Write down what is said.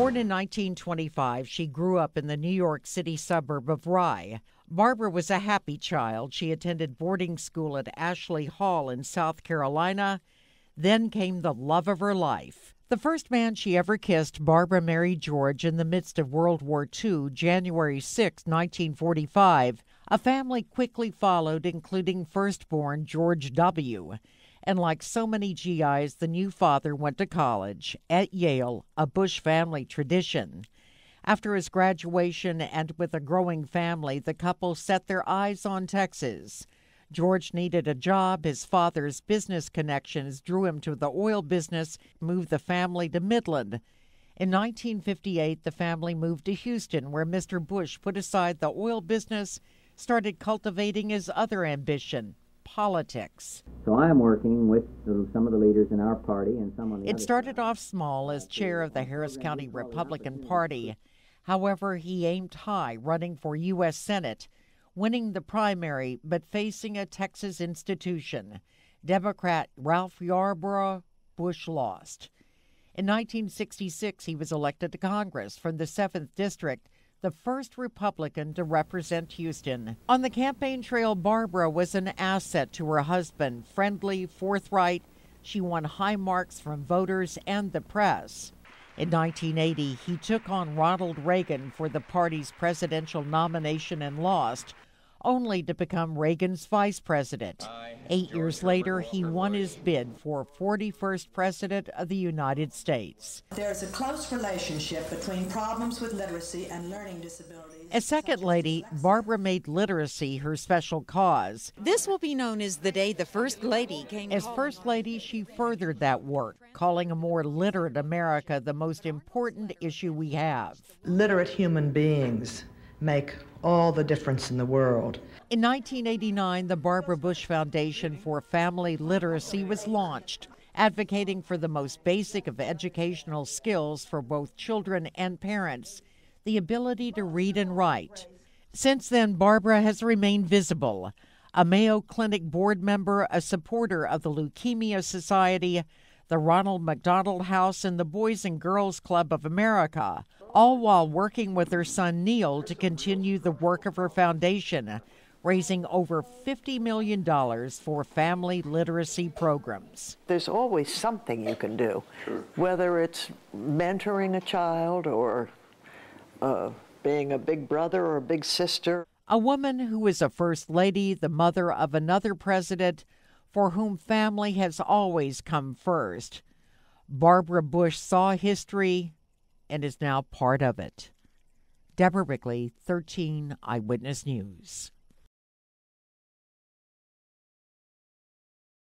Born in 1925, she grew up in the New York City suburb of Rye. Barbara was a happy child. She attended boarding school at Ashley Hall in South Carolina. Then came the love of her life. The first man she ever kissed, Barbara married George in the midst of World War II, January 6, 1945. A family quickly followed, including firstborn George W. And like so many GIs, the new father went to college at Yale, a Bush family tradition. After his graduation and with a growing family, the couple set their eyes on Texas. George needed a job. His father's business connections drew him to the oil business, moved the family to Midland. In 1958, the family moved to Houston, where Mr. Bush put aside the oil business, started cultivating his other ambition, politics. So I am working with some of the leaders in our party and some on the It other started side. off small as chair of the Harris County Republican Party. However, he aimed high, running for U.S. Senate, winning the primary, but facing a Texas institution. Democrat Ralph Yarborough, Bush lost. In 1966, he was elected to Congress from the 7th District, the first Republican to represent Houston. On the campaign trail, Barbara was an asset to her husband, friendly, forthright. She won high marks from voters and the press. In 1980, he took on Ronald Reagan for the party's presidential nomination and lost, only to become Reagan's vice president. 8 years later, he won his bid for 41st President of the United States. There's a close relationship between problems with literacy and learning disabilities. As second lady, Barbara made literacy her special cause. This will be known as the day the First Lady came. As First Lady, she furthered that work, calling a more literate America the most important issue we have. Literate human beings make all the difference in the world. In 1989, the Barbara Bush Foundation for Family Literacy was launched, advocating for the most basic of educational skills for both children and parents, the ability to read and write. Since then, Barbara has remained visible, a Mayo Clinic board member, a supporter of the Leukemia Society, the Ronald McDonald House, and the Boys and Girls Club of America, all while working with her son Neil to continue the work of her foundation, raising over $50 million for family literacy programs. There's always something you can do, whether it's mentoring a child or being a big brother or a big sister. A woman who is a first lady, the mother of another president, for whom family has always come first. Barbara Bush saw history and is now part of it. Deborah Bickley, 13 Eyewitness News.